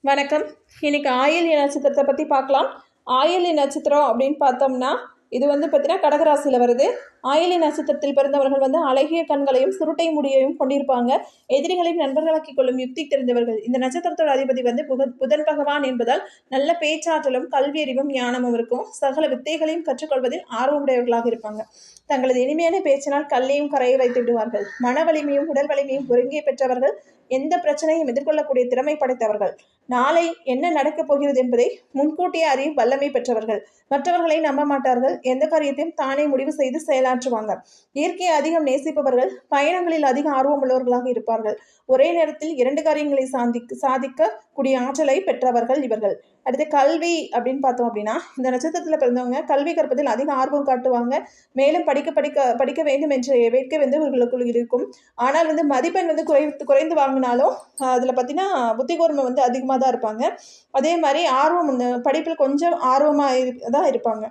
வணக்கம். இன்னைக்கு ஆயில்ய நட்சத்திரத்தை பற்றி பார்க்கலாம். ஆயில்ய நட்சத்திரம் அப்படின்னு பார்த்தோம்னா இது பார்த்தீங்கன்னா கடகராசியில் வருது. ஆயில்ய நட்சத்திரத்தில் பிறந்தவர்கள் அழகிய கண்களையும் சுருட்டை முடியையும் கொண்டிருப்பாங்க. எதிரிகளையும் நண்பர்களாக்கிக் கொள்ளும் யுக்தி தெரிந்தவர்கள். இந்த நட்சத்திரத்தோட அதிபதி புதன் பகவான் என்பதால் நல்ல பேச்சாற்றலும் கல்வியறிவும் ஞானமும் இருக்கும். சகல வித்தைகளையும் கற்றுக்கொள்வதில் ஆர்வமுடையவர்களாக இருப்பாங்க. தங்களது இனிமையான பேச்சினால் கல்லையும் கரையை வைத்து விடுவார்கள். மன வலிமையும் உடல் வலிமையும் ஒருங்கே பெற்றவர்கள். எந்த பிரச்சனையும் எதிர்கொள்ளக்கூடிய திறமை படைத்தவர்கள். நாளை என்ன நடக்கப் போகிறது என்பதை முன்கூட்டியே அறியும் வல்லமை பெற்றவர்கள். மற்றவர்களை நம்ப மாட்டார்கள். எந்த காரியத்தையும் தானே முடிவு செய்து செயலாற்றுவாங்க. இயற்கையை அதிகம் நேசிப்பவர்கள். பயணங்களில் அதிக ஆர்வம் உள்ளவர்களாக இருப்பார்கள். ஒரே நேரத்தில் 2 காரியங்களை சாதிக்கக்கூடிய ஆற்றலை பெற்றவர்கள் இவர்கள். அடுத்து கல்வி அப்படின்னு பார்த்தோம் அப்படின்னா இந்த நட்சத்திரத்தில் பிறந்தவங்க கல்வி கற்பதில் அதிக ஆர்வம் காட்டுவாங்க. மேலும் படிக்க வேண்டும் என்ற வேட்கை இவர்களுக்குள் இருக்கும். ஆனால் மதிப்பெண் குறைந்து வாங்கினாலும் அதில் பார்த்தீங்கன்னா புத்தி கூர்மை அதிகமாக தான் இருப்பாங்க. அதே மாதிரி ஆர்வம் படிப்பில் கொஞ்சம் ஆர்வமாக தான் இருப்பாங்க.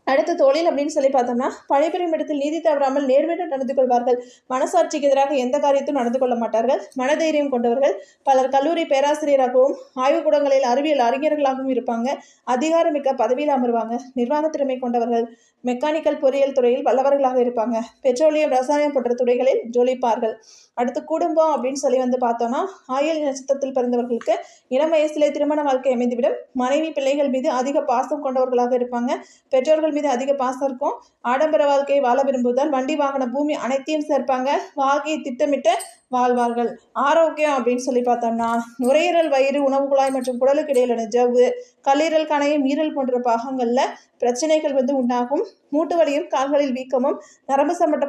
அடுத்த தொழில் அப்படின்னு சொல்லி பார்த்தோம்னா பணிபுரியும் இடத்தில் நீதி தவறாமல் நேர்மையுடன் நடந்து கொள்வார்கள். மனசாட்சிக்கு எதிராக எந்த காரியத்தையும் நடந்து கொள்ள மாட்டார்கள். மனதைரியம் கொண்டவர்கள். பலர் கல்லூரி பேராசிரியராகவும் ஆய்வுக்கூடங்களில் அறிவியல் அறிஞர்களாகவும் இருப்பாங்க. அதிகாரமிக்க பதவியில் அமர்வாங்க. நிர்வாக திறமை கொண்டவர்கள். மெக்கானிக்கல் பொறியியல் துறையில் வல்லவர்களாக இருப்பாங்க. பெட்ரோலியம் ரசாயனம் போன்ற துறைகளில் ஜொலிப்பார்கள். அடுத்து குடும்பம் அப்படின்னு சொல்லி பார்த்தோம்னா ஆயில்ய நட்சத்திரத்தில் பிறந்தவர்களுக்கு இளம் வயசிலே திருமண வாழ்க்கை அமைந்துவிடும். மனைவி பிள்ளைகள் மீது அதிக பாசம் கொண்டவர்களாக இருப்பாங்க. பெற்றோர்கள் மீது அதிக பாசம் இருக்கும். ஆடம்பர வாழ்க்கையை வாழ விரும்புவதால் வண்டி வாகன பூமி அனைத்தையும் சேர்ப்பாங்க. வாழ்க்கையை திட்டமிட்டு வாழ்வார்கள். ஆரோக்கியம் அப்படின்னு சொல்லி பார்த்தோம்னா நுரையீரல் வயிறு உணவு குழாய் மற்றும் குடலுக்கு இடையிலான ஜவ்வு கல்லீரல் கணையம் ஈரல் போன்ற பாகங்கள்ல பிரச்சனைகள் உண்டாகும். மூட்டு வலியும் கால்களில் வீக்கமும் நரம்பு சம்பந்த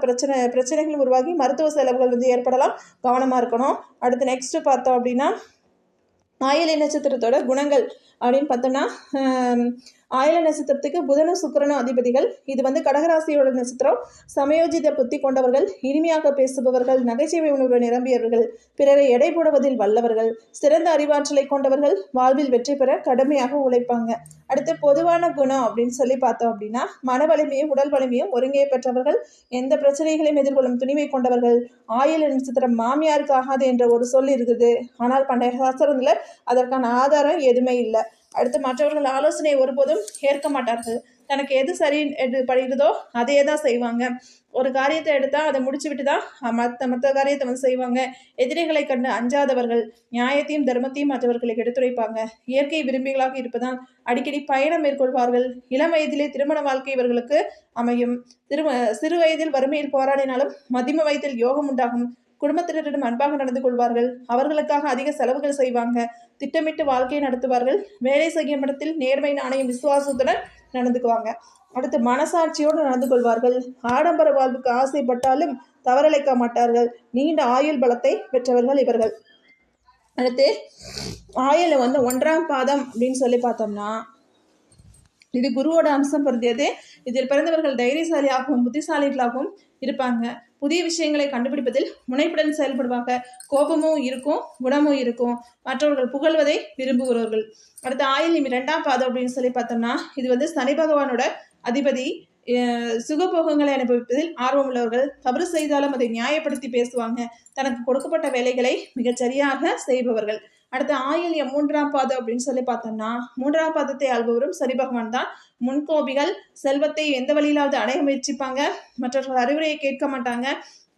பிரச்சனைகள் உருவாகி மருத்துவ செலவுகள் ஏற்படலாம். கவனமா இருக்கணும். அடுத்து நெக்ஸ்ட் பார்த்தோம் அப்படின்னா ஆயில்ய நட்சத்திரத்தோட குணங்கள் அப்படின்னு பார்த்தோம்னா ஆயில்ய நட்சத்திரத்துக்கு புதனும் சுக்கிரனும் அதிபதிகள். இது கடகராசியோட நட்சத்திரம். சமயோஜித புத்தி கொண்டவர்கள். இனிமையாக பேசுபவர்கள். நகைச்சுவை உணர்வு நிரம்பியவர்கள். பிறரை எடை போடுவதில் வல்லவர்கள். சிறந்த அறிவாற்றலை கொண்டவர்கள். வாழ்வில் வெற்றி பெற கடுமையாக உழைப்பாங்க. அடுத்து பொதுவான குணம் அப்படின்னு சொல்லி பார்த்தோம் அப்படின்னா மன வலிமையும் உடல் வலிமையும் ஒருங்கே பெற்றவர்கள். எந்த பிரச்சனைகளையும் எதிர்கொள்ளும் துணிவை கொண்டவர்கள். ஆயில்ய நட்சத்திரம் மாமியாருக்கு ஆகாது என்ற ஒரு சொல் இருக்குது. ஆனால் பண்டைய சாஸ்திரத்துல அதற்கான ஆதாரம் எதுவுமே இல்லை. அடுத்து மற்றவர்கள் ஆலோசனை ஒருபோதும் ஏற்க மாட்டார்கள். தனக்கு எது சரி படுகிறதோ அதையே தான் செய்வாங்க. ஒரு காரியத்தை எடுத்தால் அதை முடிச்சு விட்டு தான் மற்ற காரியத்தை செய்வாங்க. எதிரிகளை கண்டு அஞ்சாதவர்கள். நியாயத்தையும் தர்மத்தையும் மற்றவர்களுக்கு எடுத்துரைப்பாங்க. இயற்கை விரும்பிகளாக இருப்பதால் அடிக்கடி பயணம் மேற்கொள்வார்கள். இளம் வயதிலே திருமண வாழ்க்கை இவர்களுக்கு அமையும். சிறு வயதில் வறுமையில் போராடினாலும் மத்தியம வயதில் யோகம் உண்டாகும். குடும்பத்தினரிடம் அன்பாக நடந்து கொள்வார்கள். அவர்களுக்காக அதிக செலவுகள் செய்வாங்க. திட்டமிட்டு வாழ்க்கையை நடத்துவார்கள். வேலை செய்யும் இடத்தில் நேர்மை நாணயம் விசுவாசத்துடன் நடந்துக்குவாங்க. அடுத்து மனசாட்சியோடு நடந்து கொள்வார்கள். ஆடம்பர வாழ்வுக்கு ஆசைப்பட்டாலும் தவறளிக்க மாட்டார்கள். நீண்ட ஆயுள் பலத்தை பெற்றவர்கள் இவர்கள். அடுத்து ஆயுள் 1ஆம் பாதம் அப்படின்னு சொல்லி பார்த்தோம்னா இது குருவோட அம்சம் பொருந்தியது. இதில் பிறந்தவர்கள் தைரியசாலியாகவும் புத்திசாலிகளாகவும் இருப்பாங்க. புதிய விஷயங்களை கண்டுபிடிப்பதில் முனைப்புடன் செயல்படுவாங்க. கோபமும் இருக்கும், குணமும் இருக்கும். மற்றவர்கள் புகழ்வதை விரும்புகிறவர்கள். அடுத்து ஆயில்யம் 2ஆம் பாதம் அப்படின்னு சொல்லி பார்த்தோம்னா இது சனி பகவானோட அதிபதி. சுகபோகங்களை அனுபவிப்பதில் ஆர்வம் உள்ளவர்கள். தவறு செய்தாலும் அதை நியாயப்படுத்தி பேசுவாங்க. தனக்கு கொடுக்கப்பட்ட வேலைகளை மிகச்சரியாக செய்பவர்கள். அடுத்து ஆயில்யம் 3ஆம் பாதம் அப்படின்னு சொல்லி பார்த்தோம்னா 3ஆம் பாதத்தை ஆள்பவரும் சனி பகவான் தான். முன்கோபிகள். செல்வத்தை எந்த வழியிலாவது அடைய முயற்சிப்பாங்க. மற்றவர்கள் அறிவுரையை கேட்க மாட்டாங்க.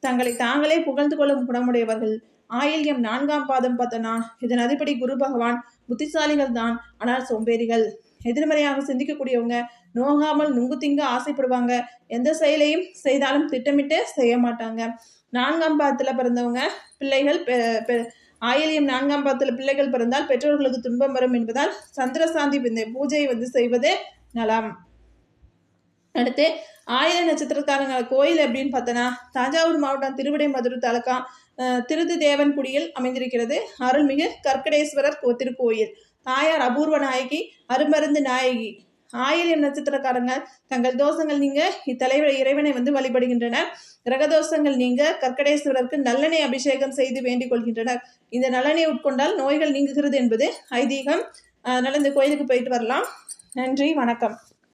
தங்களை தாங்களே புகழ்ந்து கொள்ளும் குணமுடையவர்கள். ஆயில்யம் 4ஆம் பாதம் பார்த்தோம்னா இதன் அதிபதி குரு பகவான். புத்திசாலிகள் தான், ஆனால் சோம்பேறிகள். எதிர்மறையாக சிந்திக்கக்கூடியவங்க. நோகாமல் நுங்கு திங்க ஆசைப்படுவாங்க. எந்த செயலையும் செய்தாலும் திட்டமிட்டு செய்ய மாட்டாங்க. 4ஆம் பாதத்தில் பிறந்தவங்க பிள்ளைகள் ஆயில்யம் 4ஆம் பாதத்தில் பிள்ளைகள் பிறந்தால் பெற்றோர்களுக்கு துன்பம் வரும் என்பதால் சந்திரசாந்தி பூஜையை செய்வது நலம். அடுத்து ஆயில்ய நட்சத்திரக்காரங்க கோயில் அப்படின்னு பார்த்தோன்னா தஞ்சாவூர் மாவட்டம் திருவிடைமதுரை தாலுகா திருது தேவன்குடியில் அமைந்திருக்கிறது. அருள்மிகு கற்கடேஸ்வரர் திருக்கோயில். தாயார் அபூர்வ நாயகி, அருமருந்து நாயகி. ஆயில்யம் நட்சத்திரக்காரங்க தங்கள் தோஷங்கள் நீங்க இத்தலைவர் இறைவனை வழிபடுகின்றனர். கிரகதோஷங்கள் நீங்க கற்கடேஸ்வரருக்கு நல்லெண்ணெய் அபிஷேகம் செய்து வேண்டிக் கொள்கின்றனர். இந்த நல்லெண்ணெய் உட்கொண்டால் நோய்கள் நீங்குகிறது என்பது ஐதீகம். அதனால இந்த கோயிலுக்கு போயிட்டு வரலாம். நன்றி, வணக்கம்.